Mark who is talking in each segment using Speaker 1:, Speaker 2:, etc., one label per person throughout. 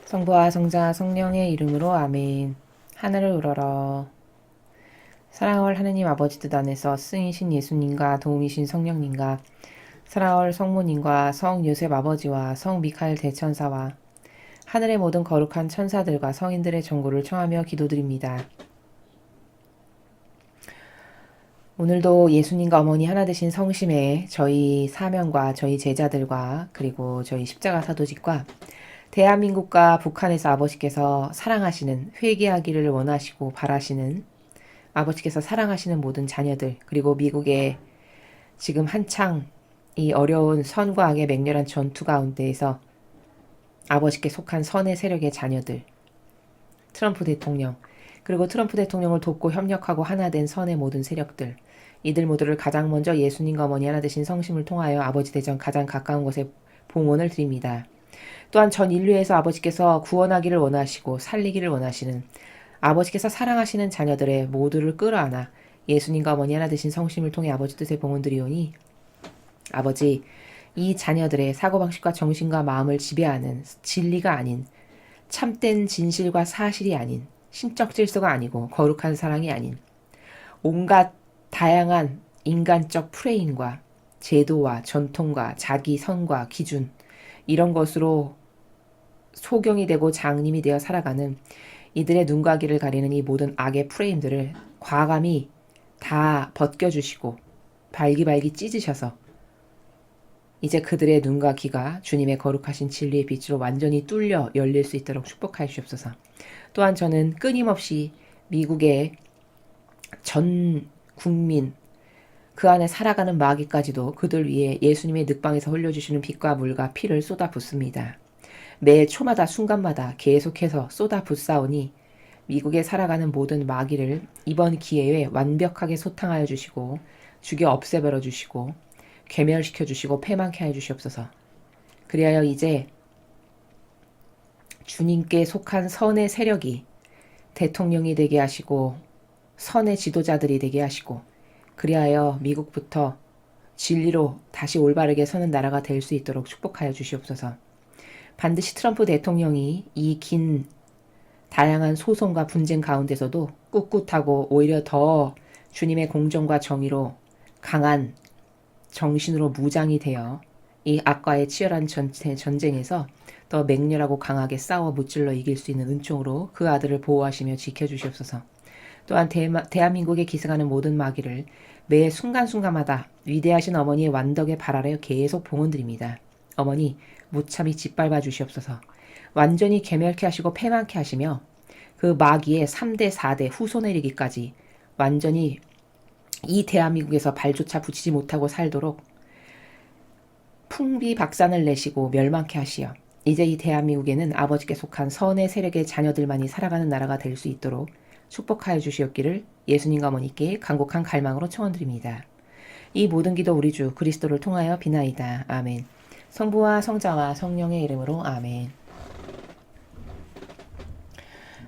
Speaker 1: 성부와 성자 성령의 이름으로 아멘. 하늘을 우러러 사랑할 하느님 아버지 뜻 안에서 승이신 예수님과 도움이신 성령님과 사랑할 성모님과 성 요셉 아버지와 성 미카엘 대천사와 하늘의 모든 거룩한 천사들과 성인들의 정고를 청하며 기도드립니다. 오늘도 예수님과 어머니 하나 되신 성심에 저희 사명과 저희 제자들과 그리고 저희 십자가 사도직과 대한민국과 북한에서 아버지께서 사랑하시는 회개하기를 원하시고 바라시는 아버지께서 사랑하시는 모든 자녀들 그리고 미국의 지금 한창 이 어려운 선과 악의 맹렬한 전투 가운데에서 아버지께 속한 선의 세력의 자녀들 트럼프 대통령 그리고 트럼프 대통령을 돕고 협력하고 하나 된 선의 모든 세력들 이들 모두를 가장 먼저 예수님과 어머니 하나 되신 성심을 통하여 아버지 대전 가장 가까운 곳에 봉헌을 드립니다. 또한 전 인류에서 아버지께서 구원하기를 원하시고 살리기를 원하시는 아버지께서 사랑하시는 자녀들의 모두를 끌어안아 예수님과 어머니 하나 되신 성심을 통해 아버지 뜻에 봉헌드리오니 아버지 이 자녀들의 사고방식과 정신과 마음을 지배하는 진리가 아닌 참된 진실과 사실이 아닌 신적 질서가 아니고 거룩한 사랑이 아닌 온갖 다양한 인간적 프레임과 제도와 전통과 자기 선과 기준 이런 것으로 소경이 되고 장님이 되어 살아가는 이들의 눈과 귀를 가리는 이 모든 악의 프레임들을 과감히 다 벗겨주시고 발기발기 찢으셔서 이제 그들의 눈과 귀가 주님의 거룩하신 진리의 빛으로 완전히 뚫려 열릴 수 있도록 축복하여 주옵소서. 또한 저는 끊임없이 미국의 전 국민 그 안에 살아가는 마귀까지도 그들 위해 예수님의 늑방에서 흘려주시는 빛과 물과 피를 쏟아 붓습니다. 매 초마다 순간마다 계속해서 쏟아 붓사오니 미국에 살아가는 모든 마귀를 이번 기회에 완벽하게 소탕하여 주시고 죽여 없애버려 주시고 괴멸시켜 주시고 패망케 하여 주시옵소서. 그리하여 이제 주님께 속한 선의 세력이 대통령이 되게 하시고 선의 지도자들이 되게 하시고 그리하여 미국부터 진리로 다시 올바르게 서는 나라가 될 수 있도록 축복하여 주시옵소서. 반드시 트럼프 대통령이 이 긴 다양한 소송과 분쟁 가운데서도 꿋꿋하고 오히려 더 주님의 공정과 정의로 강한 정신으로 무장이 되어 이 악과의 치열한 전쟁에서 더 맹렬하고 강하게 싸워 무찔러 이길 수 있는 은총으로 그 아들을 보호하시며 지켜주시옵소서. 또한 대한민국에 기승하는 모든 마귀를 매 순간순간마다 위대하신 어머니의 완덕에 발하여 계속 봉헌드립니다. 어머니 무참히 짓밟아 주시옵소서. 완전히 괴멸케 하시고 패망케 하시며 그 마귀의 3대 4대 후손에 이르기까지 완전히 이 대한민국에서 발조차 붙이지 못하고 살도록 풍비박산을 내시고 멸망케 하시어 이제 이 대한민국에는 아버지께 속한 선의 세력의 자녀들만이 살아가는 나라가 될 수 있도록 축복하여 주시옵기를 예수님과 어머니께 간곡한 갈망으로 청원드립니다. 이 모든 기도 우리 주 그리스도를 통하여 비나이다. 아멘. 성부와 성자와 성령의 이름으로 아멘.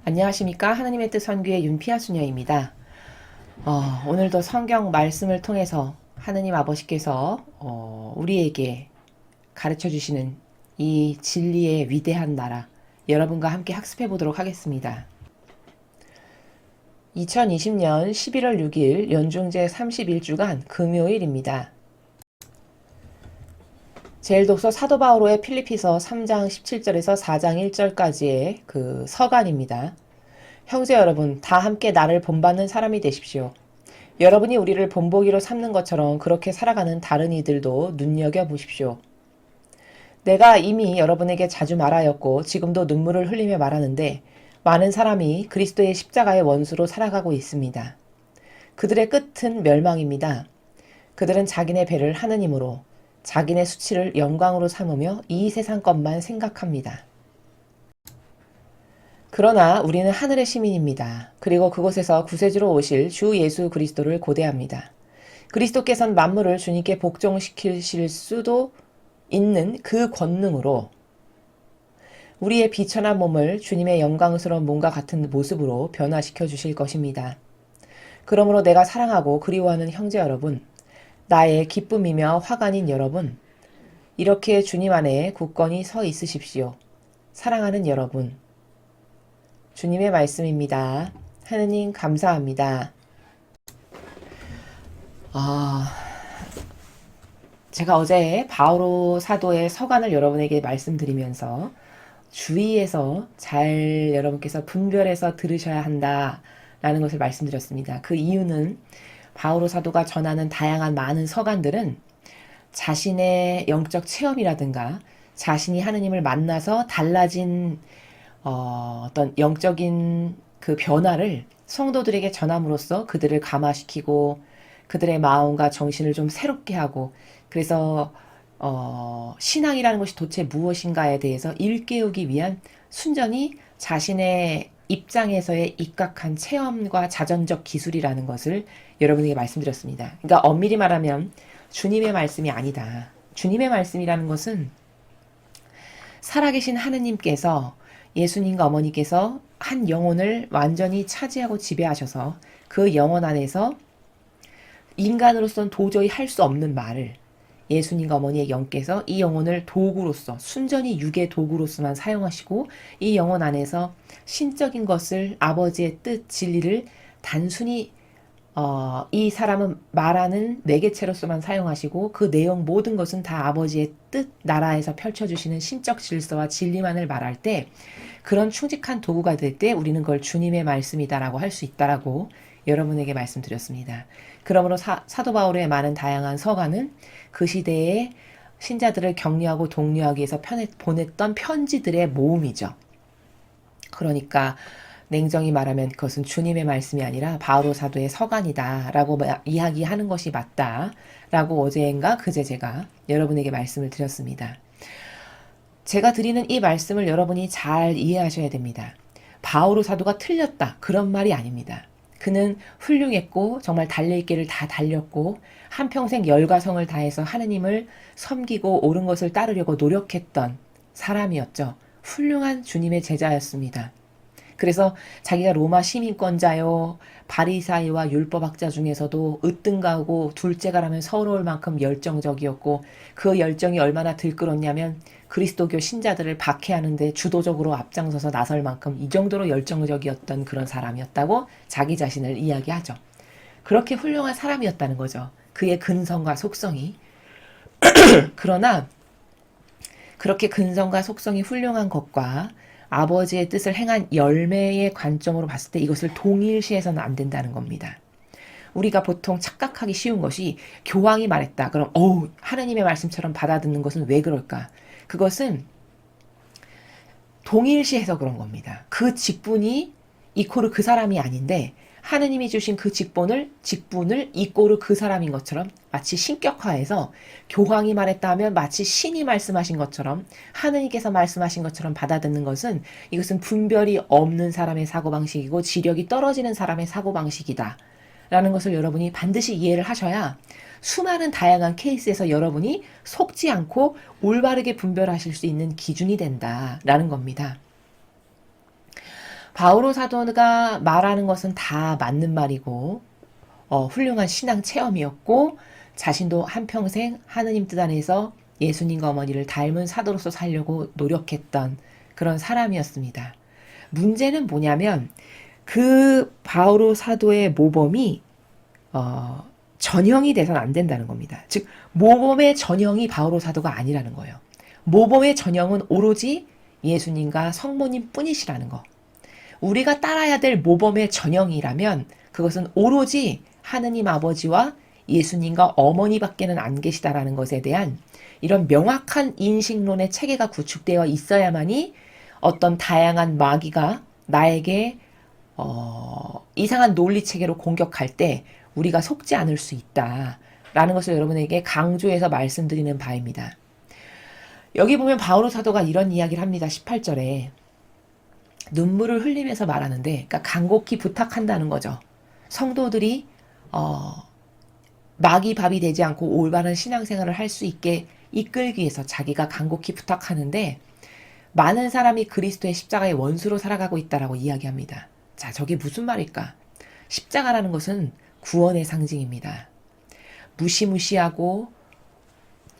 Speaker 1: 안녕하십니까. 하나님의 뜻 선교의 윤피아 수녀입니다. 오늘도 성경 말씀을 통해서 하느님 아버지께서 우리에게 가르쳐 주시는 이 진리의 위대한 나라 여러분과 함께 학습해 보도록 하겠습니다. 2020년 11월 6일 연중제 31주간 금요일입니다. 제일독서 사도 바오로의 필리피서 3장 17절에서 4장 1절까지의 그 서간입니다. 형제 여러분, 다 함께 나를 본받는 사람이 되십시오. 여러분이 우리를 본보기로 삼는 것처럼 그렇게 살아가는 다른 이들도 눈여겨보십시오. 내가 이미 여러분에게 자주 말하였고 지금도 눈물을 흘리며 말하는데 많은 사람이 그리스도의 십자가의 원수로 살아가고 있습니다. 그들의 끝은 멸망입니다. 그들은 자기네 배를 하느님으로 자기네 수치를 영광으로 삼으며 이 세상 것만 생각합니다. 그러나 우리는 하늘의 시민입니다. 그리고 그곳에서 구세주로 오실 주 예수 그리스도를 고대합니다. 그리스도께서는 만물을 주님께 복종시키실 수도 있는 그 권능으로 우리의 비천한 몸을 주님의 영광스러운 몸과 같은 모습으로 변화시켜 주실 것입니다. 그러므로 내가 사랑하고 그리워하는 형제 여러분, 나의 기쁨이며 화관인 여러분, 이렇게 주님 안에 굳건히 서 있으십시오. 사랑하는 여러분, 주님의 말씀입니다. 하느님 감사합니다. 제가 어제 바오로 사도의 서간을 여러분에게 말씀드리면서 주의해서 잘 여러분께서 분별해서 들으셔야 한다라는 것을 말씀드렸습니다. 그 이유는 바오로 사도가 전하는 다양한 많은 서간들은 자신의 영적 체험이라든가 자신이 하느님을 만나서 달라진 어떤 영적인 그 변화를 성도들에게 전함으로써 그들을 감화시키고 그들의 마음과 정신을 좀 새롭게 하고 그래서 신앙이라는 것이 도대체 무엇인가에 대해서 일깨우기 위한 순전히 자신의 입장에서의 입각한 체험과 자전적 기술이라는 것을 여러분에게 말씀드렸습니다. 그러니까 엄밀히 말하면 주님의 말씀이 아니다. 주님의 말씀이라는 것은 살아계신 하느님께서 예수님과 어머니께서 한 영혼을 완전히 차지하고 지배하셔서 그 영혼 안에서 인간으로서는 도저히 할 수 없는 말을 예수님과 어머니의 영께서 이 영혼을 도구로서 순전히 육의 도구로서만 사용하시고 이 영혼 안에서 신적인 것을 아버지의 뜻 진리를 단순히 이 사람은 말하는 매개체로서만 사용하시고 그 내용 모든 것은 다 아버지의 뜻 나라에서 펼쳐주시는 신적 질서와 진리만을 말할 때 그런 충직한 도구가 될 때 우리는 그걸 주님의 말씀이다라고 할 수 있다라고 여러분에게 말씀드렸습니다. 그러므로 사도 바울의 많은 다양한 서가는 그 시대의 신자들을 격려하고 독려하기 위해서 보냈던 편지들의 모음이죠. 그러니까 냉정히 말하면 그것은 주님의 말씀이 아니라 바오로 사도의 서간이다라고 이야기하는 것이 맞다라고 어제인가 그제 제가 여러분에게 말씀을 드렸습니다. 제가 드리는 이 말씀을 여러분이 잘 이해하셔야 됩니다. 바오로 사도가 틀렸다 그런 말이 아닙니다. 그는 훌륭했고 정말 달릴 길을 다 달렸고 한평생 열과 성을 다해서 하느님을 섬기고 옳은 것을 따르려고 노력했던 사람이었죠. 훌륭한 주님의 제자였습니다. 그래서 자기가 로마 시민권자요 바리사이와 율법학자 중에서도 으뜸가고 둘째가라면 서러울 만큼 열정적이었고 그 열정이 얼마나 들끓었냐면 그리스도교 신자들을 박해하는데 주도적으로 앞장서서 나설 만큼 이 정도로 열정적이었던 그런 사람이었다고 자기 자신을 이야기하죠. 그렇게 훌륭한 사람이었다는 거죠. 그의 근성과 속성이. 그러나 그렇게 근성과 속성이 훌륭한 것과 아버지의 뜻을 행한 열매의 관점으로 봤을 때 이것을 동일시해서는 안 된다는 겁니다. 우리가 보통 착각하기 쉬운 것이 교황이 말했다. 그럼 하느님의 말씀처럼 받아듣는 것은 왜 그럴까? 그것은 동일시해서 그런 겁니다. 그 직분이 이코르 그 사람이 아닌데 하느님이 주신 그 직분을 이꼬르 그 사람인 것처럼 마치 신격화해서 교황이 말했다 하면 마치 신이 말씀하신 것처럼 하느님께서 말씀하신 것처럼 받아듣는 것은 이것은 분별이 없는 사람의 사고방식이고 지력이 떨어지는 사람의 사고방식이다 라는 것을 여러분이 반드시 이해를 하셔야 수많은 다양한 케이스에서 여러분이 속지 않고 올바르게 분별하실 수 있는 기준이 된다라는 겁니다. 바오로 사도가 말하는 것은 다 맞는 말이고 훌륭한 신앙 체험이었고 자신도 한평생 하느님 뜻 안에서 예수님과 어머니를 닮은 사도로서 살려고 노력했던 그런 사람이었습니다. 문제는 뭐냐면 그 바오로 사도의 모범이 전형이 돼서는 안 된다는 겁니다. 즉 모범의 전형이 바오로 사도가 아니라는 거예요. 모범의 전형은 오로지 예수님과 성모님 뿐이시라는 거. 우리가 따라야 될 모범의 전형이라면 그것은 오로지 하느님 아버지와 예수님과 어머니밖에는 안 계시다라는 것에 대한 이런 명확한 인식론의 체계가 구축되어 있어야만이 어떤 다양한 마귀가 나에게 이상한 논리 체계로 공격할 때 우리가 속지 않을 수 있다라는 것을 여러분에게 강조해서 말씀드리는 바입니다. 여기 보면 바오로 사도가 이런 이야기를 합니다. 18절에 눈물을 흘리면서 말하는데 그러니까 간곡히 부탁한다는 거죠. 성도들이 마귀밥이 되지 않고 올바른 신앙생활을 할 수 있게 이끌기 위해서 자기가 간곡히 부탁하는데 많은 사람이 그리스도의 십자가의 원수로 살아가고 있다라고 이야기합니다. 자, 저게 무슨 말일까? 십자가라는 것은 구원의 상징입니다. 무시무시하고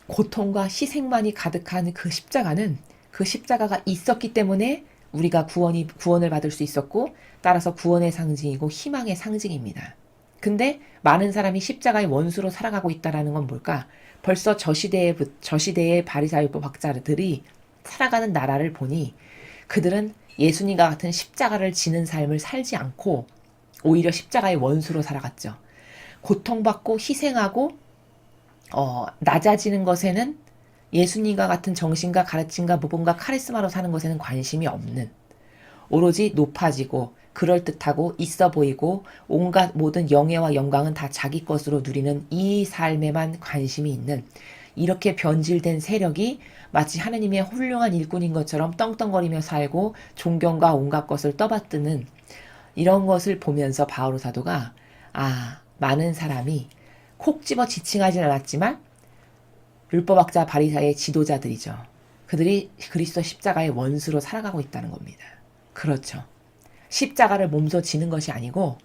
Speaker 1: 고통과 희생만이 가득한 그 십자가는 그 십자가가 있었기 때문에 우리가 구원을 받을 수 있었고, 따라서 구원의 상징이고 희망의 상징입니다. 근데 많은 사람이 십자가의 원수로 살아가고 있다는 건 뭘까? 벌써 저 시대의 바리사이법 학자들이 살아가는 나라를 보니 그들은 예수님과 같은 십자가를 지는 삶을 살지 않고 오히려 십자가의 원수로 살아갔죠. 고통받고 희생하고 낮아지는 것에는, 예수님과 같은 정신과 가르침과 모범과 카리스마로 사는 것에는 관심이 없는, 오로지 높아지고 그럴듯하고 있어 보이고 온갖 모든 영예와 영광은 다 자기 것으로 누리는 이 삶에만 관심이 있는, 이렇게 변질된 세력이 마치 하느님의 훌륭한 일꾼인 것처럼 떵떵거리며 살고 존경과 온갖 것을 떠받드는 이런 것을 보면서 바오로 사도가 많은 사람이 콕 집어 지칭하진 않았지만 율법학자 바리사의 지도자들이죠. 그들이 그리스도 십자가의 원수로 살아가고 있다는 겁니다. 그렇죠. 십자가를 몸소 지는 것이 아니고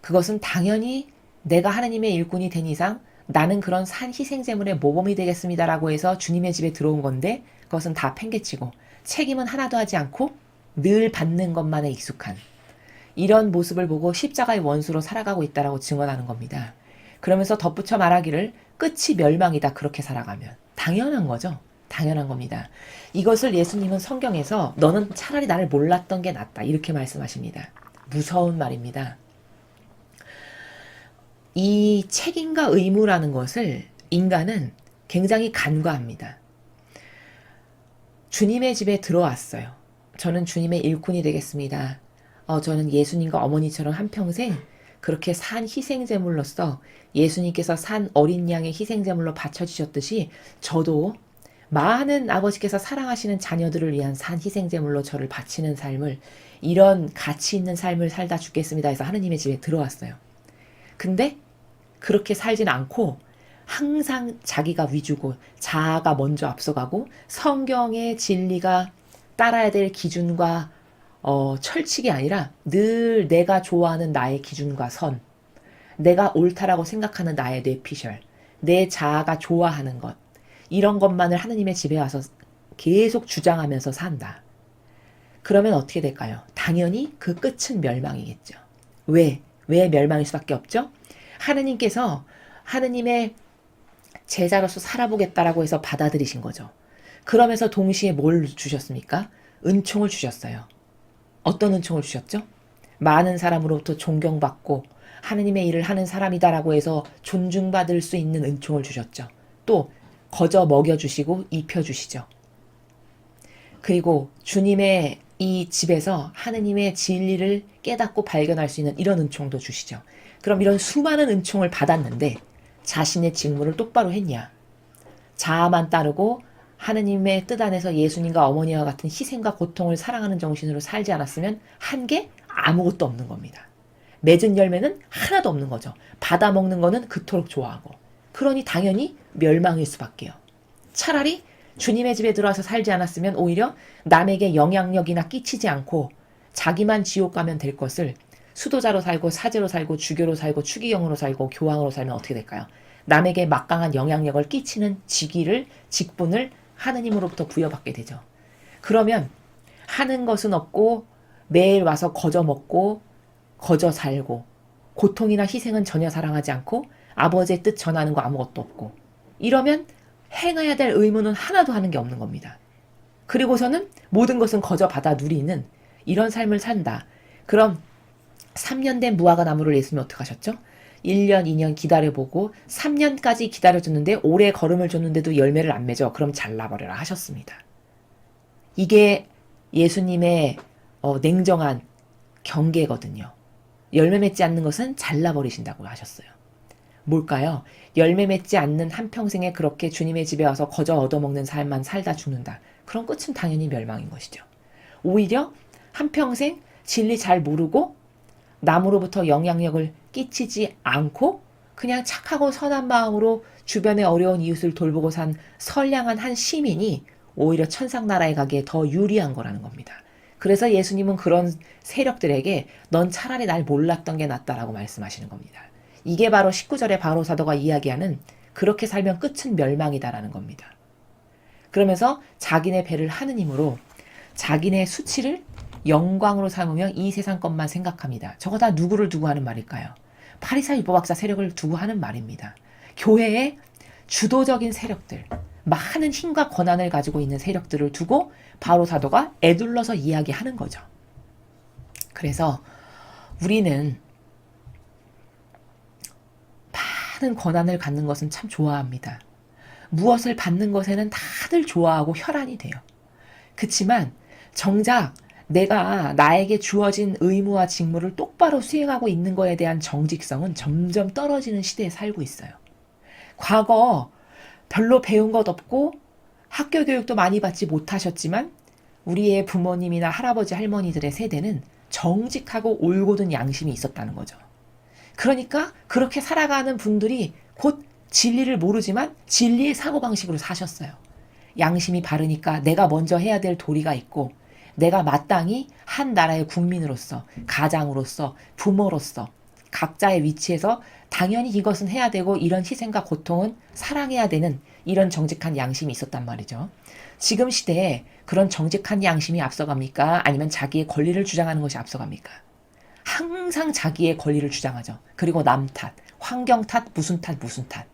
Speaker 1: 그것은 당연히 내가 하느님의 일꾼이 된 이상 나는 그런 산 희생제물의 모범이 되겠습니다라고 해서 주님의 집에 들어온 건데, 그것은 다 팽개치고 책임은 하나도 하지 않고 늘 받는 것만에 익숙한 이런 모습을 보고 십자가의 원수로 살아가고 있다라고 증언하는 겁니다. 그러면서 덧붙여 말하기를 끝이 멸망이다, 그렇게 살아가면. 당연한 거죠. 당연한 겁니다. 이것을 예수님은 성경에서 너는 차라리 나를 몰랐던 게 낫다, 이렇게 말씀하십니다. 무서운 말입니다. 이 책임과 의무라는 것을 인간은 굉장히 간과합니다. 주님의 집에 들어왔어요. 저는 주님의 일꾼이 되겠습니다. 저는 예수님과 어머니처럼 한평생 그렇게 산 희생제물로서 예수님께서 산 어린 양의 희생제물로 바쳐주셨듯이 저도 많은 아버지께서 사랑하시는 자녀들을 위한 산 희생제물로 저를 바치는 삶을, 이런 가치 있는 삶을 살다 죽겠습니다 해서 하느님의 집에 들어왔어요. 근데 그렇게 살진 않고 항상 자기가 위주고 자아가 먼저 앞서가고 성경의 진리가 따라야 될 기준과 철칙이 아니라 늘 내가 좋아하는 나의 기준과 선, 내가 옳다라고 생각하는 나의 뇌피셜, 내 자아가 좋아하는 것, 이런 것만을 하느님의 집에 와서 계속 주장하면서 산다. 그러면 어떻게 될까요? 당연히 그 끝은 멸망이겠죠. 왜 멸망일 수밖에 없죠? 하느님께서 하느님의 제자로서 살아보겠다라고 해서 받아들이신 거죠. 그러면서 동시에 뭘 주셨습니까? 은총을 주셨어요. 어떤 은총을 주셨죠? 많은 사람으로부터 존경받고 하느님의 일을 하는 사람이다라고 해서 존중받을 수 있는 은총을 주셨죠. 또 거저 먹여주시고 입혀주시죠. 그리고 주님의 이 집에서 하느님의 진리를 깨닫고 발견할 수 있는 이런 은총도 주시죠. 그럼 이런 수많은 은총을 받았는데 자신의 직무를 똑바로 했냐? 자아만 따르고 하느님의 뜻 안에서 예수님과 어머니와 같은 희생과 고통을 사랑하는 정신으로 살지 않았으면 한 게 아무것도 없는 겁니다. 맺은 열매는 하나도 없는 거죠. 받아먹는 거는 그토록 좋아하고. 그러니 당연히 멸망일 수밖에요. 차라리 주님의 집에 들어와서 살지 않았으면 오히려 남에게 영향력이나 끼치지 않고 자기만 지옥 가면 될 것을 수도자로 살고 사제로 살고 주교로 살고 추기경으로 살고 교황으로 살면 어떻게 될까요? 남에게 막강한 영향력을 끼치는 직분을 하느님으로부터 부여받게 되죠. 그러면 하는 것은 없고 매일 와서 거저 먹고 거저 살고 고통이나 희생은 전혀 사랑하지 않고 아버지의 뜻 전하는 거 아무것도 없고, 이러면 행해야 될 의무는 하나도 하는 게 없는 겁니다. 그리고서는 모든 것은 거저 받아 누리는 이런 삶을 산다. 그럼 3년 된 무화과 나무를 예수님이 어떻게 하셨죠? 1년, 2년 기다려보고 3년까지 기다려줬는데 오래 걸음을 줬는데도 열매를 안 맺어. 그럼 잘라버려라 하셨습니다. 이게 예수님의 냉정한 경계거든요. 열매 맺지 않는 것은 잘라버리신다고 하셨어요. 뭘까요? 열매 맺지 않는 한평생에 그렇게 주님의 집에 와서 거저 얻어먹는 삶만 살다 죽는다. 그럼 끝은 당연히 멸망인 것이죠. 오히려 한평생 진리 잘 모르고 남으로부터 영향력을 끼치지 않고 그냥 착하고 선한 마음으로 주변의 어려운 이웃을 돌보고 산 선량한 한 시민이 오히려 천상나라에 가기에 더 유리한 거라는 겁니다. 그래서 예수님은 그런 세력들에게 넌 차라리 날 몰랐던 게 낫다라고 말씀하시는 겁니다. 이게 바로 19절에 바로 사도가 이야기하는 그렇게 살면 끝은 멸망이다라는 겁니다. 그러면서 자기네 배를 하느님으로 자기네 수치를 영광으로 삼으며 이 세상 것만 생각합니다. 저거 다 누구를 두고 하는 말일까요? 바리새인 율법학자 세력을 두고 하는 말입니다. 교회의 주도적인 세력들, 많은 힘과 권한을 가지고 있는 세력들을 두고 바로 사도가 에둘러서 이야기하는 거죠. 그래서 우리는 많은 권한을 갖는 것은 참 좋아합니다. 무엇을 받는 것에는 다들 좋아하고 혈안이 돼요. 그치만 정작 내가 나에게 주어진 의무와 직무를 똑바로 수행하고 있는 거에 대한 정직성은 점점 떨어지는 시대에 살고 있어요. 과거 별로 배운 것 없고 학교 교육도 많이 받지 못하셨지만 우리의 부모님이나 할아버지 할머니들의 세대는 정직하고 올곧은 양심이 있었다는 거죠. 그러니까 그렇게 살아가는 분들이 곧 진리를 모르지만 진리의 사고방식으로 사셨어요. 양심이 바르니까 내가 먼저 해야 될 도리가 있고 내가 마땅히 한 나라의 국민으로서, 가장으로서, 부모로서 각자의 위치에서 당연히 이것은 해야 되고 이런 희생과 고통은 사랑해야 되는 이런 정직한 양심이 있었단 말이죠. 지금 시대에 그런 정직한 양심이 앞서갑니까? 아니면 자기의 권리를 주장하는 것이 앞서갑니까? 항상 자기의 권리를 주장하죠. 그리고 남 탓, 환경 탓, 무슨 탓, 무슨 탓.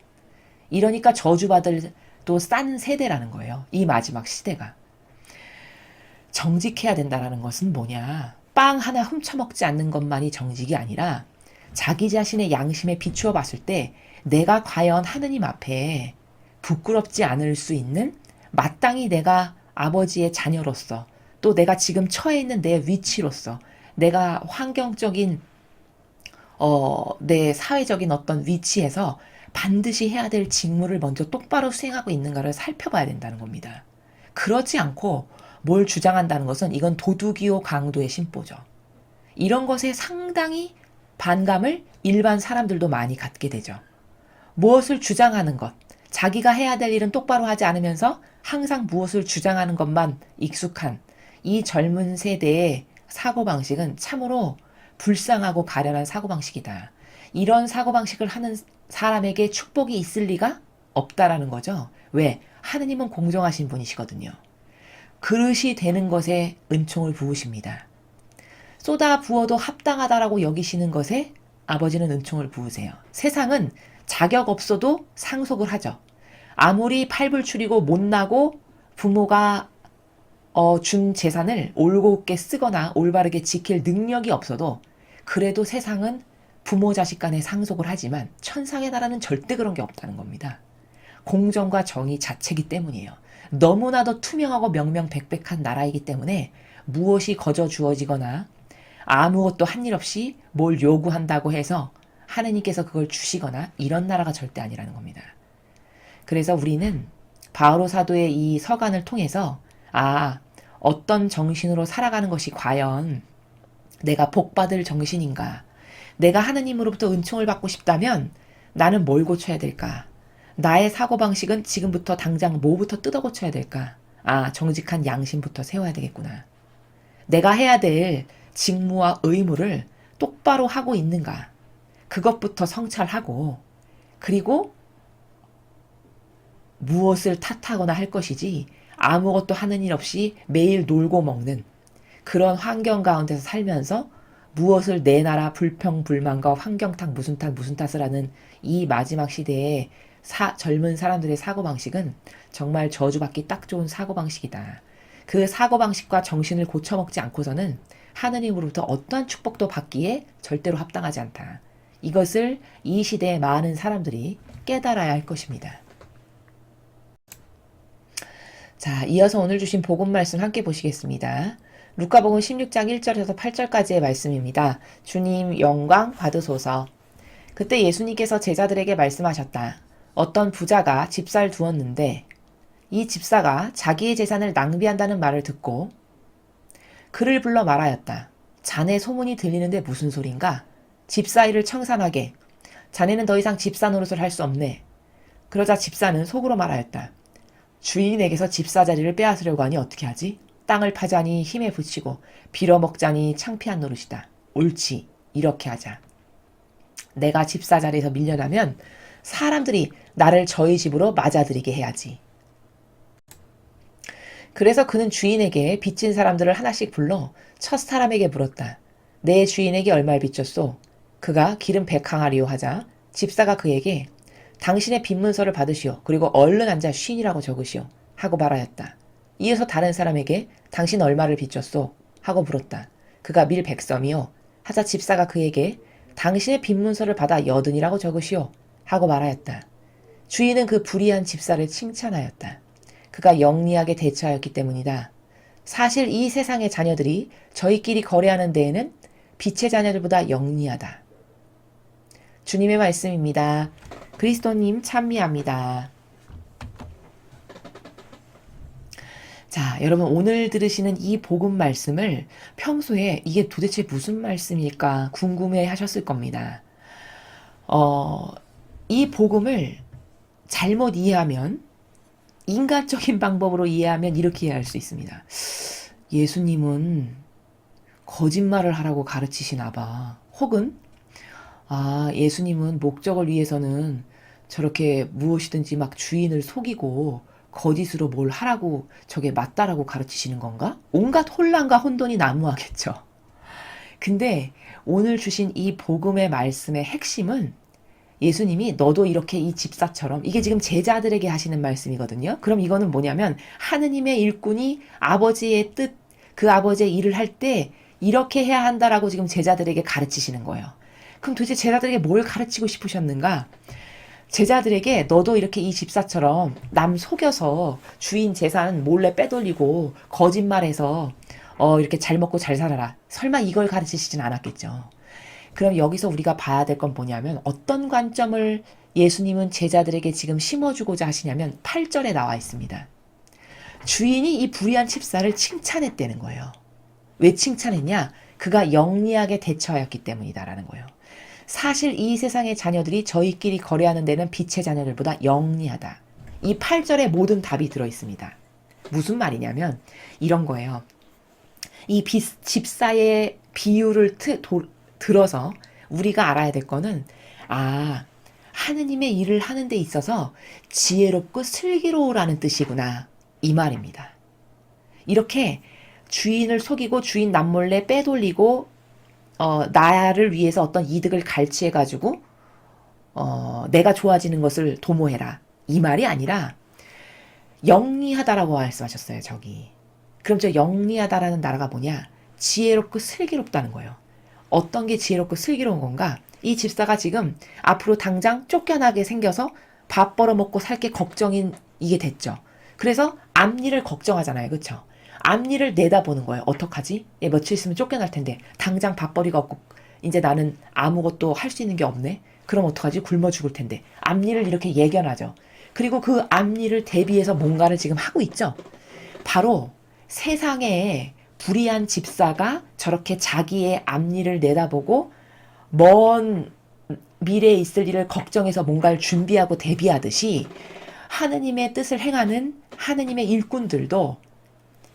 Speaker 1: 이러니까 저주받을 또 싼 세대라는 거예요. 이 마지막 시대가. 정직해야 된다는 것은 뭐냐? 빵 하나 훔쳐먹지 않는 것만이 정직이 아니라 자기 자신의 양심에 비추어 봤을 때 내가 과연 하느님 앞에 부끄럽지 않을 수 있는 마땅히 내가 아버지의 자녀로서 또 내가 지금 처해 있는 내 위치로서 내가 환경적인 내 사회적인 어떤 위치에서 반드시 해야 될 직무를 먼저 똑바로 수행하고 있는가를 살펴봐야 된다는 겁니다. 그렇지 않고 뭘 주장한다는 것은 이건 도둑이요 강도의 심보죠. 이런 것에 상당히 반감을 일반 사람들도 많이 갖게 되죠. 무엇을 주장하는 것, 자기가 해야 될 일은 똑바로 하지 않으면서 항상 무엇을 주장하는 것만 익숙한 이 젊은 세대의 사고방식은 참으로 불쌍하고 가련한 사고방식이다. 이런 사고방식을 하는 사람에게 축복이 있을 리가 없다라는 거죠. 왜? 하느님은 공정하신 분이시거든요. 그릇이 되는 것에 은총을 부으십니다. 쏟아 부어도 합당하다라고 여기시는 것에 아버지는 은총을 부으세요. 세상은 자격 없어도 상속을 하죠. 아무리 팔불출이고 못나고 부모가 준 재산을 올곧게 쓰거나 올바르게 지킬 능력이 없어도 그래도 세상은 부모 자식 간에 상속을 하지만 천상의 나라는 절대 그런 게 없다는 겁니다. 공정과 정의 자체이기 때문이에요. 너무나도 투명하고 명명백백한 나라이기 때문에 무엇이 거저 주어지거나 아무것도 한 일 없이 뭘 요구한다고 해서 하느님께서 그걸 주시거나 이런 나라가 절대 아니라는 겁니다. 그래서 우리는 바오로 사도의 이 서간을 통해서 어떤 정신으로 살아가는 것이 과연 내가 복받을 정신인가? 내가 하느님으로부터 은총을 받고 싶다면 나는 뭘 고쳐야 될까? 나의 사고방식은 지금부터 당장 뭐부터 뜯어 고쳐야 될까? 정직한 양심부터 세워야 되겠구나. 내가 해야 될 직무와 의무를 똑바로 하고 있는가? 그것부터 성찰하고 그리고 무엇을 탓하거나 할 것이지 아무것도 하는 일 없이 매일 놀고 먹는 그런 환경 가운데서 살면서 무엇을 내 나라 불평불만과 환경탓 무슨 탓을 하는 이 마지막 시대의 젊은 사람들의 사고방식은 정말 저주받기 딱 좋은 사고방식이다. 그 사고방식과 정신을 고쳐먹지 않고서는 하느님으로부터 어떠한 축복도 받기에 절대로 합당하지 않다. 이것을 이 시대의 많은 사람들이 깨달아야 할 것입니다. 자, 이어서 오늘 주신 복음 말씀 함께 보시겠습니다. 루카복음 16장 1절에서 8절까지의 말씀입니다. 주님 영광 받으소서. 그때 예수님께서 제자들에게 말씀하셨다. 어떤 부자가 집사를 두었는데 이 집사가 자기의 재산을 낭비한다는 말을 듣고 그를 불러 말하였다. 자네 소문이 들리는데 무슨 소린가? 집사 일을 청산하게. 자네는 더 이상 집사 노릇을 할 수 없네. 그러자 집사는 속으로 말하였다. 주인에게서 집사 자리를 빼앗으려고 하니 어떻게 하지? 땅을 파자니 힘에 부치고 빌어먹자니 창피한 노릇이다. 옳지. 이렇게 하자. 내가 집사 자리에서 밀려나면 사람들이 나를 저희 집으로 맞아들이게 해야지. 그래서 그는 주인에게 빚진 사람들을 하나씩 불러 첫 사람에게 물었다. 내 주인에게 얼마를 빚졌소? 그가 기름 100항아리요 하자 집사가 그에게 당신의 빚문서를 받으시오. 그리고 얼른 앉아 쉰이라고 적으시오. 하고 말하였다. 이어서 다른 사람에게 당신 얼마를 빚졌소? 하고 물었다. 그가 밀 100섬이요. 하자 집사가 그에게 당신의 빚문서를 받아 여든이라고 적으시오. 하고 말하였다. 주인은 그 불의한 집사를 칭찬하였다. 그가 영리하게 대처하였기 때문이다. 사실 이 세상의 자녀들이 저희끼리 거래하는 데에는 빛의 자녀들보다 영리하다. 주님의 말씀입니다. 그리스도님 찬미합니다. 자, 여러분 오늘 들으시는 이 복음 말씀을 평소에 이게 도대체 무슨 말씀일까 궁금해 하셨을 겁니다. 이 복음을 잘못 이해하면 인간적인 방법으로 이해하면 이렇게 이해할 수 있습니다. 예수님은 거짓말을 하라고 가르치시나 봐. 혹은 예수님은 목적을 위해서는 저렇게 무엇이든지 막 주인을 속이고 거짓으로 뭘 하라고 저게 맞다라고 가르치시는 건가? 온갖 혼란과 혼돈이 난무하겠죠. 근데 오늘 주신 이 복음의 말씀의 핵심은 예수님이 너도 이렇게 이 집사처럼 이게 지금 제자들에게 하시는 말씀이거든요. 그럼 이거는 뭐냐면 하느님의 일꾼이 아버지의 뜻, 그 아버지의 일을 할 때 이렇게 해야 한다라고 지금 제자들에게 가르치시는 거예요. 그럼 도대체 제자들에게 뭘 가르치고 싶으셨는가? 제자들에게 너도 이렇게 이 집사처럼 남 속여서 주인 재산 몰래 빼돌리고 거짓말해서 이렇게 잘 먹고 잘 살아라. 설마 이걸 가르치시진 않았겠죠. 그럼 여기서 우리가 봐야 될 건 뭐냐면 어떤 관점을 예수님은 제자들에게 지금 심어주고자 하시냐면 8절에 나와 있습니다. 주인이 이 불의한 집사를 칭찬했다는 거예요. 왜 칭찬했냐? 그가 영리하게 대처하였기 때문이다라는 거예요. 사실 이 세상의 자녀들이 저희끼리 거래하는 데는 빛의 자녀들보다 영리하다. 이 8절에 모든 답이 들어있습니다. 무슨 말이냐면 이런 거예요. 이 집사의 비유를 들어서 우리가 알아야 될 거는 하느님의 일을 하는 데 있어서 지혜롭고 슬기로우라는 뜻이구나 이 말입니다. 이렇게 주인을 속이고 주인 남몰래 빼돌리고 나를 위해서 어떤 이득을 갈취해가지고 내가 좋아지는 것을 도모해라 이 말이 아니라 영리하다라고 말씀하셨어요. 저기 그럼 저 영리하다라는 나라가 뭐냐? 지혜롭고 슬기롭다는 거예요. 어떤 게 지혜롭고 슬기로운 건가? 이 집사가 지금 앞으로 당장 쫓겨나게 생겨서 밥 벌어먹고 살 게 걱정인 이게 됐죠. 그래서 앞일을 걱정하잖아요. 그렇죠? 앞일을 내다보는 거예요. 어떡하지? 며칠 있으면 쫓겨날 텐데 당장 밥벌이가 없고 이제 나는 아무것도 할 수 있는 게 없네. 그럼 어떡하지? 굶어 죽을 텐데. 앞일을 이렇게 예견하죠. 그리고 그 앞일을 대비해서 뭔가를 지금 하고 있죠. 바로 세상에 불의한 집사가 저렇게 자기의 앞일을 내다보고 먼 미래에 있을 일을 걱정해서 뭔가를 준비하고 대비하듯이 하느님의 뜻을 행하는 하느님의 일꾼들도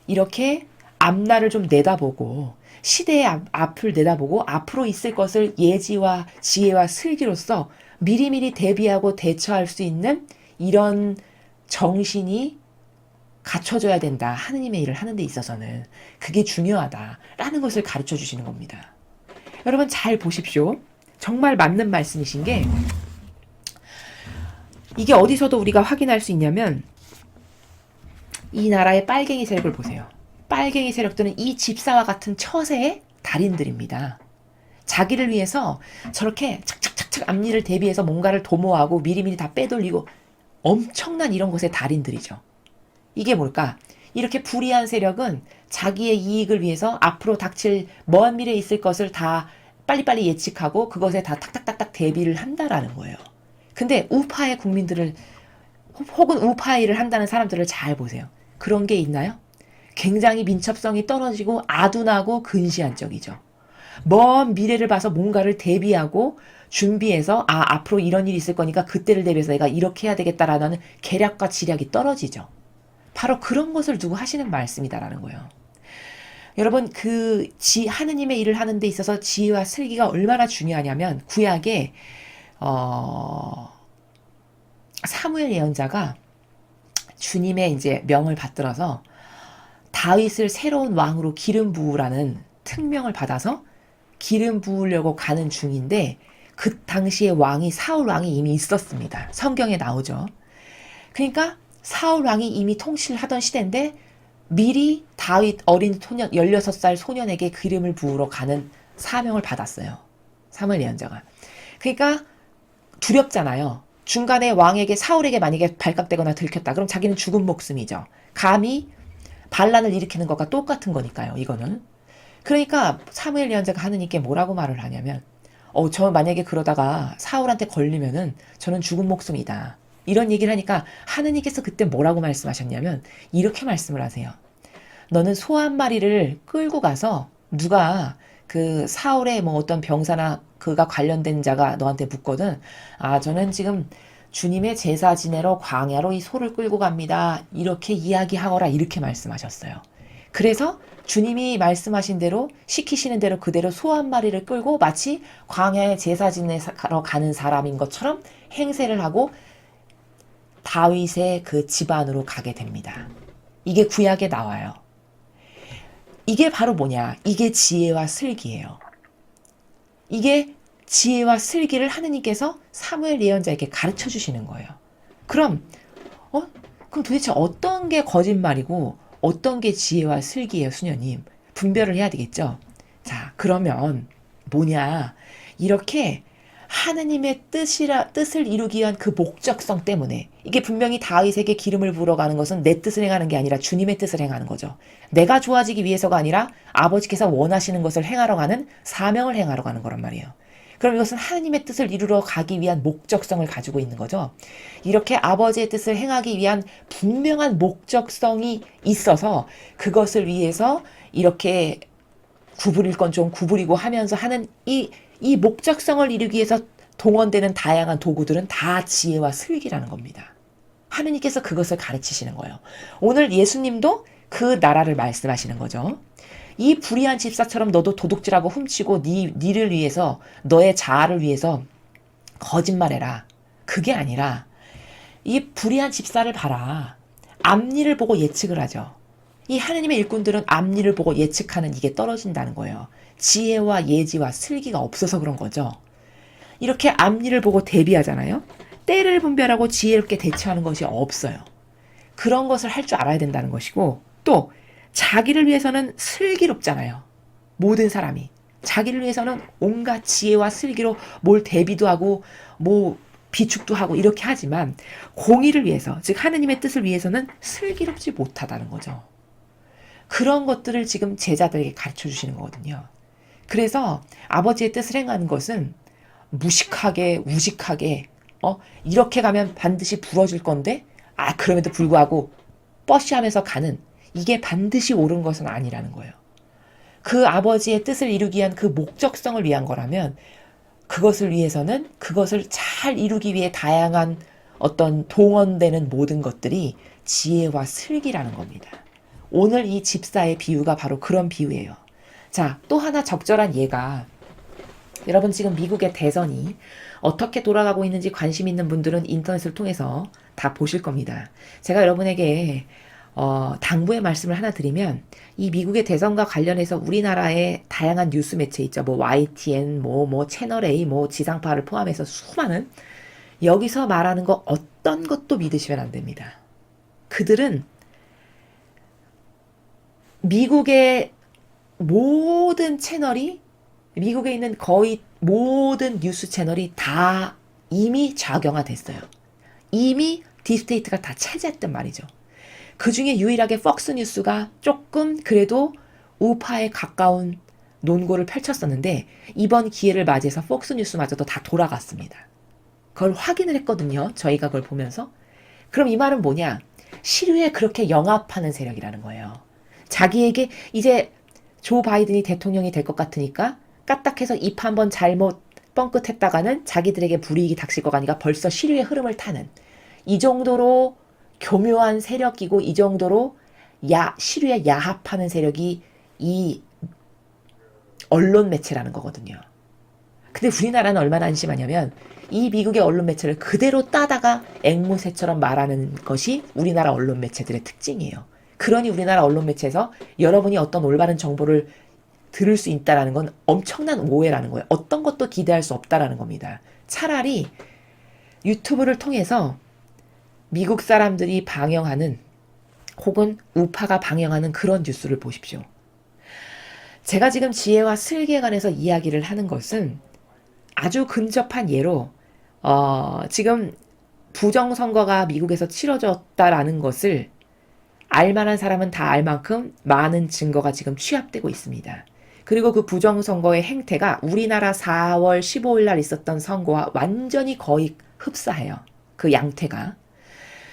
Speaker 1: 이렇게 앞날을 좀 내다보고 시대의 앞을 내다보고 앞으로 있을 것을 예지와 지혜와 슬기로서 미리미리 대비하고 대처할 수 있는 이런 정신이 갖춰져야 된다. 하느님의 일을 하는 데 있어서는 그게 중요하다라는 것을 가르쳐 주시는 겁니다. 여러분 잘 보십시오. 정말 맞는 말씀이신 게 이게 어디서도 우리가 확인할 수 있냐면 이 나라의 빨갱이 세력을 보세요. 빨갱이 세력들은 이 집사와 같은 처세의 달인들입니다. 자기를 위해서 저렇게 착착착착 앞일을 대비해서 뭔가를 도모하고 미리미리 다 빼돌리고 엄청난 이런 것의 달인들이죠. 이게 뭘까? 이렇게 불의한 세력은 자기의 이익을 위해서 앞으로 닥칠 먼 미래에 있을 것을 다 빨리빨리 예측하고 그것에 다 탁탁탁탁 대비를 한다라는 거예요. 근데 우파의 국민들을 혹은 우파의 일을 한다는 사람들을 잘 보세요. 그런 게 있나요? 굉장히 민첩성이 떨어지고 아둔하고 근시안적이죠. 먼 미래를 봐서 뭔가를 대비하고 준비해서 앞으로 이런 일이 있을 거니까 그때를 대비해서 내가 이렇게 해야 되겠다라는 계략과 지략이 떨어지죠. 바로 그런 것을 두고 하시는 말씀이다라는 거예요. 여러분 하느님의 일을 하는 데 있어서 지혜와 슬기가 얼마나 중요하냐면 구약에 사무엘 예언자가 주님의 이제 명을 받들어서 다윗을 새로운 왕으로 기름 부으라는 특명을 받아서 기름 부으려고 가는 중인데 그 당시에 왕이 사울 왕이 이미 있었습니다. 성경에 나오죠. 그러니까 사울 왕이 이미 통치를 하던 시대인데 미리 다윗 어린 소년 16살 소년에게 기름을 부으러 가는 사명을 받았어요. 사무엘 예언자가. 그러니까 두렵잖아요. 중간에 왕에게 사울에게 만약에 발각되거나 들켰다. 그럼 자기는 죽은 목숨이죠. 감히 반란을 일으키는 것과 똑같은 거니까요. 이거는. 그러니까 사무엘 예언자가 하느님께 뭐라고 말을 하냐면 저 만약에 그러다가 사울한테 걸리면은 저는 죽은 목숨이다. 이런 얘기를 하니까 하느님께서 그때 뭐라고 말씀하셨냐면 이렇게 말씀을 하세요. 너는 소 한 마리를 끌고 가서 누가 그 사울의 뭐 어떤 병사나 그가 관련된 자가 너한테 묻거든. 저는 지금 주님의 제사 지내러 광야로 이 소를 끌고 갑니다. 이렇게 이야기하거라. 이렇게 말씀하셨어요. 그래서 주님이 말씀하신 대로 시키시는 대로 그대로 소 한 마리를 끌고 마치 광야에 제사 지내러 가는 사람인 것처럼 행세를 하고 다윗의 그 집안으로 가게 됩니다. 이게 구약에 나와요. 이게 바로 뭐냐? 이게 지혜와 슬기예요. 이게 지혜와 슬기를 하느님께서 사무엘 예언자에게 가르쳐 주시는 거예요. 그럼 도대체 어떤 게 거짓말이고 어떤 게 지혜와 슬기예요, 수녀님? 분별을 해야 되겠죠? 자, 그러면 뭐냐? 이렇게 하느님의 뜻을 이루기 위한 그 목적성 때문에 이게 분명히 다윗에게 기름을 부으러 가는 것은 내 뜻을 행하는 게 아니라 주님의 뜻을 행하는 거죠. 내가 좋아지기 위해서가 아니라 아버지께서 원하시는 것을 행하러 가는 사명을 행하러 가는 거란 말이에요. 그럼 이것은 하느님의 뜻을 이루러 가기 위한 목적성을 가지고 있는 거죠. 이렇게 아버지의 뜻을 행하기 위한 분명한 목적성이 있어서 그것을 위해서 이렇게 구부릴 건 좀 구부리고 하면서 하는 이 목적성을 이루기 위해서 동원되는 다양한 도구들은 다 지혜와 슬기라는 겁니다. 하느님께서 그것을 가르치시는 거예요. 오늘 예수님도 그 나라를 말씀하시는 거죠. 이 불의한 집사처럼 너도 도둑질하고 훔치고 니를 위해서 너의 자아를 위해서 거짓말해라. 그게 아니라 이 불의한 집사를 봐라. 앞니를 보고 예측을 하죠. 이 하느님의 일꾼들은 앞니를 보고 예측하는 이게 떨어진다는 거예요. 지혜와 예지와 슬기가 없어서 그런 거죠. 이렇게 앞니를 보고 대비하잖아요. 때를 분별하고 지혜롭게 대처하는 것이 없어요. 그런 것을 할 줄 알아야 된다는 것이고 또 자기를 위해서는 슬기롭잖아요. 모든 사람이. 자기를 위해서는 온갖 지혜와 슬기로 뭘 대비도 하고 뭐 비축도 하고 이렇게 하지만 공의를 위해서 즉 하느님의 뜻을 위해서는 슬기롭지 못하다는 거죠. 그런 것들을 지금 제자들에게 가르쳐 주시는 거거든요. 그래서 아버지의 뜻을 행하는 것은 무식하게 우직하게 이렇게 가면 반드시 부러질 건데 그럼에도 불구하고 뻐시하면서 가는 이게 반드시 옳은 것은 아니라는 거예요. 그 아버지의 뜻을 이루기 위한 그 목적성을 위한 거라면 그것을 위해서는 그것을 잘 이루기 위해 다양한 어떤 동원되는 모든 것들이 지혜와 슬기라는 겁니다. 오늘 이 집사의 비유가 바로 그런 비유예요. 자, 또 하나 적절한 예가 여러분 지금 미국의 대선이 어떻게 돌아가고 있는지 관심 있는 분들은 인터넷을 통해서 다 보실 겁니다. 제가 여러분에게 당부의 말씀을 하나 드리면 이 미국의 대선과 관련해서 우리나라의 다양한 뉴스 매체 있죠. 뭐 YTN, 뭐 채널A, 뭐 지상파를 포함해서 수많은 여기서 말하는 거 어떤 것도 믿으시면 안 됩니다. 그들은 미국의 모든 채널이 미국에 있는 거의 모든 뉴스 채널이 다 이미 좌경화됐어요. 이미 딥스테이트가 다 차지했단 말이죠. 그 중에 유일하게 폭스뉴스가 조금 그래도 우파에 가까운 논고를 펼쳤었는데 이번 기회를 맞이해서 폭스뉴스마저도 다 돌아갔습니다. 그걸 확인을 했거든요. 저희가 그걸 보면서. 그럼 이 말은 뭐냐? 시류에 그렇게 영합하는 세력이라는 거예요. 자기에게 이제 조 바이든이 대통령이 될 것 같으니까 까딱해서 입 한번 잘못 뻥끗했다가는 자기들에게 불이익이 닥칠 것 같으니까 벌써 시류의 흐름을 타는 이 정도로 교묘한 세력이고 이 정도로 시류에 야합하는 세력이 이 언론 매체라는 거거든요. 근데 우리나라는 얼마나 안심하냐면 이 미국의 언론 매체를 그대로 따다가 앵무새처럼 말하는 것이 우리나라 언론 매체들의 특징이에요. 그러니 우리나라 언론 매체에서 여러분이 어떤 올바른 정보를 들을 수 있다라는 건 엄청난 오해라는 거예요. 어떤 것도 기대할 수 없다라는 겁니다. 차라리 유튜브를 통해서 미국 사람들이 방영하는 혹은 우파가 방영하는 그런 뉴스를 보십시오. 제가 지금 지혜와 슬기에 관해서 이야기를 하는 것은 아주 근접한 예로 지금 부정선거가 미국에서 치러졌다라는 것을 알만한 사람은 다 알 만큼 많은 증거가 지금 취합되고 있습니다. 그리고 그 부정선거의 행태가 우리나라 4월 15일 날 있었던 선거와 완전히 거의 흡사해요. 그 양태가.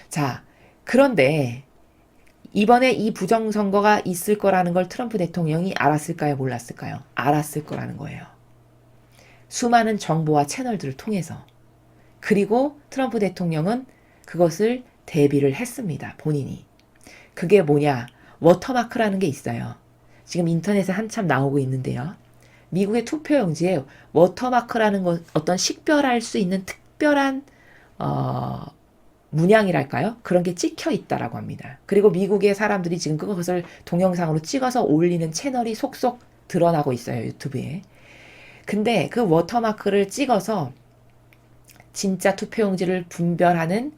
Speaker 1: 자, 그런데 이번에 이 부정선거가 있을 거라는 걸 트럼프 대통령이 알았을까요? 몰랐을까요? 알았을 거라는 거예요. 수많은 정보와 채널들을 통해서. 그리고 트럼프 대통령은 그것을 대비를 했습니다. 본인이. 그게 뭐냐? 워터마크라는 게 있어요. 지금 인터넷에 한참 나오고 있는데요. 미국의 투표용지에 워터마크라는 것, 어떤 식별할 수 있는 특별한 문양이랄까요? 그런 게 찍혀 있다라고 합니다. 그리고 미국의 사람들이 지금 그것을 동영상으로 찍어서 올리는 채널이 속속 드러나고 있어요. 유튜브에. 근데 그 워터마크를 찍어서 진짜 투표용지를 분별하는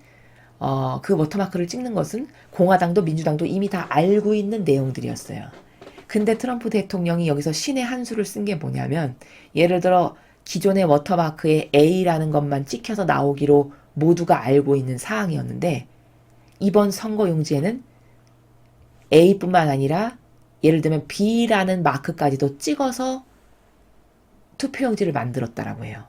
Speaker 1: 그 워터마크를 찍는 것은 공화당도 민주당도 이미 다 알고 있는 내용들이었어요. 근데 트럼프 대통령이 여기서 신의 한 수를 쓴 게 뭐냐면 예를 들어 기존의 워터마크에 A라는 것만 찍혀서 나오기로 모두가 알고 있는 사항이었는데 이번 선거용지에는 A뿐만 아니라 예를 들면 B라는 마크까지도 찍어서 투표용지를 만들었다라고 해요.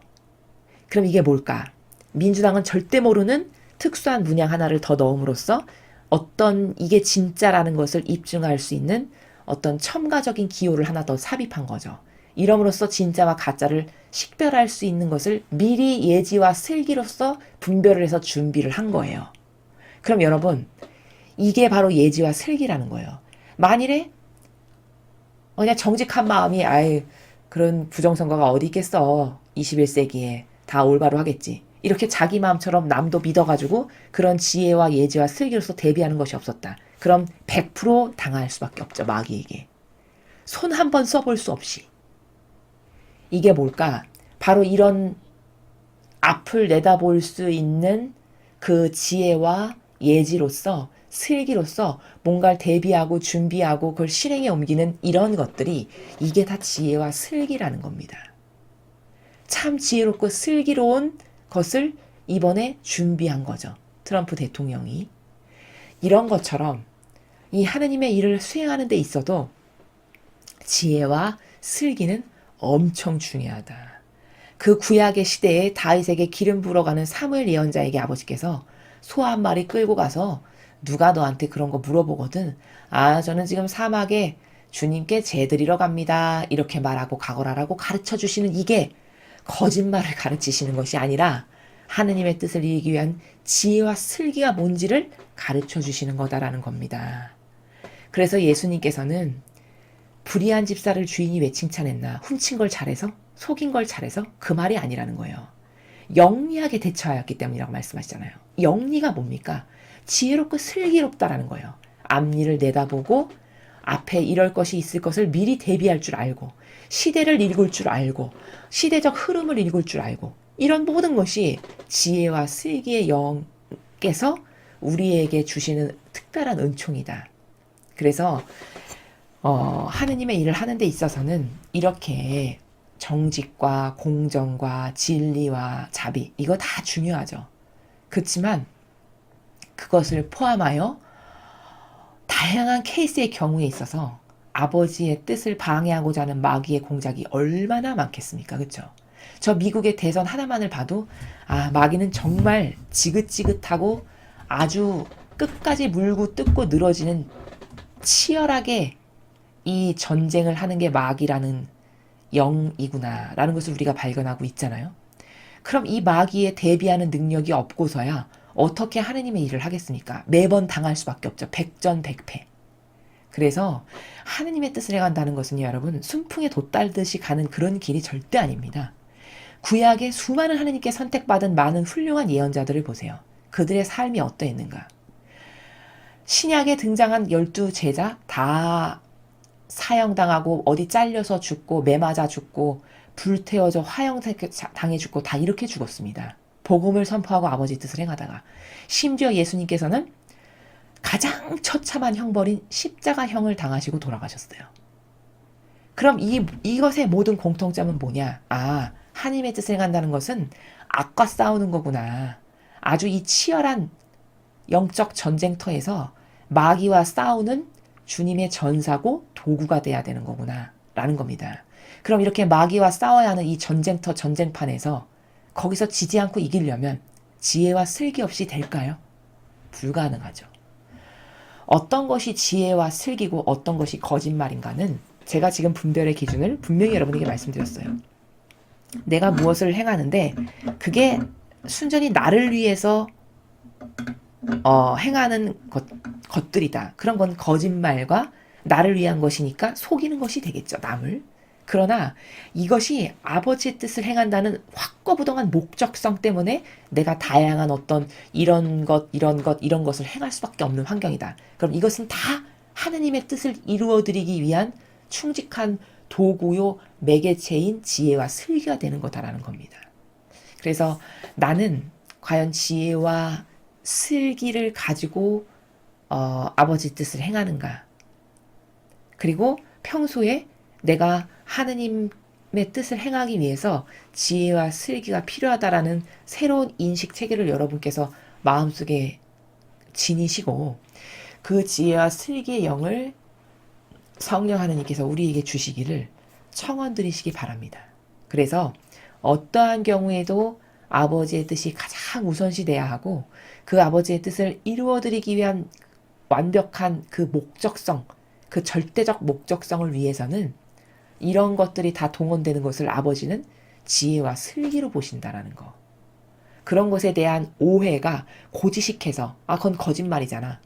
Speaker 1: 그럼 이게 뭘까? 민주당은 절대 모르는 특수한 문양 하나를 더 넣음으로써 어떤 이게 진짜라는 것을 입증할 수 있는 어떤 첨가적인 기호를 하나 더 삽입한 거죠. 이럼으로써 진짜와 가짜를 식별할 수 있는 것을 미리 예지와 슬기로서 분별을 해서 준비를 한 거예요. 그럼 여러분, 이게 바로 예지와 슬기라는 거예요. 만일에 그냥 정직한 마음이 그런 부정선거가 어디 있겠어. 21세기에 다 올바로 하겠지. 이렇게 자기 마음처럼 남도 믿어가지고 그런 지혜와 예지와 슬기로서 대비하는 것이 없었다. 그럼 100% 당할 수밖에 없죠. 마귀에게. 손 한 번 써볼 수 없이. 이게 뭘까? 바로 이런 앞을 내다볼 수 있는 그 지혜와 예지로서 슬기로서 뭔가를 대비하고 준비하고 그걸 실행에 옮기는 이런 것들이 이게 다 지혜와 슬기라는 겁니다. 참 지혜롭고 슬기로운 것을 이번에 준비한 거죠. 트럼프 대통령이. 이런 것처럼 이 하느님의 일을 수행하는 데 있어도 지혜와 슬기는 엄청 중요하다. 그 구약의 시대에 다윗에게 기름 부어가는 사무엘 예언자에게 아버지께서 소 한 마리 끌고 가서 누가 너한테 그런 거 물어보거든. 저는 지금 사막에 주님께 재드리러 갑니다. 이렇게 말하고 가거라라고 가르쳐 주시는 이게 거짓말을 가르치시는 것이 아니라 하느님의 뜻을 이루기 위한 지혜와 슬기가 뭔지를 가르쳐 주시는 거다라는 겁니다. 그래서 예수님께서는 불의한 집사를 주인이 왜 칭찬했나? 훔친 걸 잘해서? 속인 걸 잘해서? 그 말이 아니라는 거예요. 영리하게 대처하였기 때문이라고 말씀하시잖아요. 영리가 뭡니까? 지혜롭고 슬기롭다라는 거예요. 앞일을 내다보고 앞에 이럴 것이 있을 것을 미리 대비할 줄 알고 시대를 읽을 줄 알고 시대적 흐름을 읽을 줄 알고 이런 모든 것이 지혜와 슬기의 영께서 우리에게 주시는 특별한 은총이다. 그래서 하느님의 일을 하는 데 있어서는 이렇게 정직과 공정과 진리와 자비 이거 다 중요하죠. 그렇지만 그것을 포함하여 다양한 케이스의 경우에 있어서 아버지의 뜻을 방해하고자 하는 마귀의 공작이 얼마나 많겠습니까? 그렇죠? 저 미국의 대선 하나만을 봐도 마귀는 정말 지긋지긋하고 아주 끝까지 물고 뜯고 늘어지는 치열하게 이 전쟁을 하는 게 마귀라는 영이구나 라는 것을 우리가 발견하고 있잖아요. 그럼 이 마귀에 대비하는 능력이 없고서야 어떻게 하느님의 일을 하겠습니까? 매번 당할 수밖에 없죠. 백전백패. 그래서 하느님의 뜻을 해간다는 것은 여러분 순풍에 돛달듯이 가는 그런 길이 절대 아닙니다. 구약의 수많은 하느님께 선택받은 많은 훌륭한 예언자들을 보세요. 그들의 삶이 어떠했는가? 신약에 등장한 12제자 다 사형당하고 어디 잘려서 죽고 매 맞아 죽고 불태워져 화형당해 죽고 다 이렇게 죽었습니다. 복음을 선포하고 아버지 뜻을 행하다가. 심지어 예수님께서는 가장 처참한 형벌인 십자가형을 당하시고 돌아가셨어요. 그럼 이것의 모든 공통점은 뭐냐? 아, 하나님의 뜻을 행한다는 것은 악과 싸우는 거구나. 아주 이 치열한 영적 전쟁터에서 마귀와 싸우는 주님의 전사고 도구가 돼야 되는 거구나 라는 겁니다. 그럼 이렇게 마귀와 싸워야 하는 이 전쟁터 전쟁판에서 거기서 지지 않고 이기려면 지혜와 슬기 없이 될까요? 불가능하죠. 어떤 것이 지혜와 슬기고 어떤 것이 거짓말인가는 제가 지금 분별의 기준을 분명히 여러분에게 말씀드렸어요. 내가 무엇을 행하는데 그게 순전히 나를 위해서 행하는 것들이다. 그런 건 거짓말과 나를 위한 것이니까 속이는 것이 되겠죠. 남을. 그러나 이것이 아버지의 뜻을 행한다는 확고부동한 목적성 때문에 내가 다양한 어떤 이런 것을 행할 수밖에 없는 환경이다. 그럼 이것은 다 하느님의 뜻을 이루어드리기 위한 충직한 도구요 매개체인 지혜와 슬기가 되는 거다라는 겁니다. 그래서 나는 과연 지혜와 슬기를 가지고 아버지 뜻을 행하는가? 그리고 평소에 내가 하느님의 뜻을 행하기 위해서 지혜와 슬기가 필요하다라는 새로운 인식 체계를 여러분께서 마음속에 지니시고 그 지혜와 슬기의 영을 성령 하느님께서 우리에게 주시기를 청원드리시기 바랍니다. 그래서 어떠한 경우에도 아버지의 뜻이 가장 우선시돼야 하고 그 아버지의 뜻을 이루어드리기 위한 완벽한 그 목적성, 그 절대적 목적성을 위해서는 이런 것들이 다 동원되는 것을 아버지는 지혜와 슬기로 보신다라는 거. 그런 것에 대한 오해가 고지식해서 그건 거짓말이잖아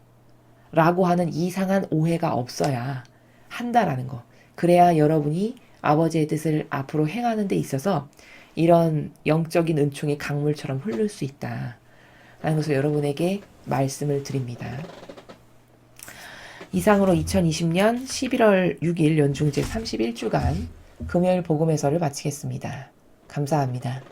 Speaker 1: 라고 하는 이상한 오해가 없어야 한다라는 거. 그래야 여러분이 아버지의 뜻을 앞으로 행하는 데 있어서 이런 영적인 은총의 강물처럼 흐를 수 있다 라는 것을 여러분에게 말씀을 드립니다. 이상으로 2020년 11월 6일 연중 제31주간 금요일 복음 해설을 마치겠습니다. 감사합니다.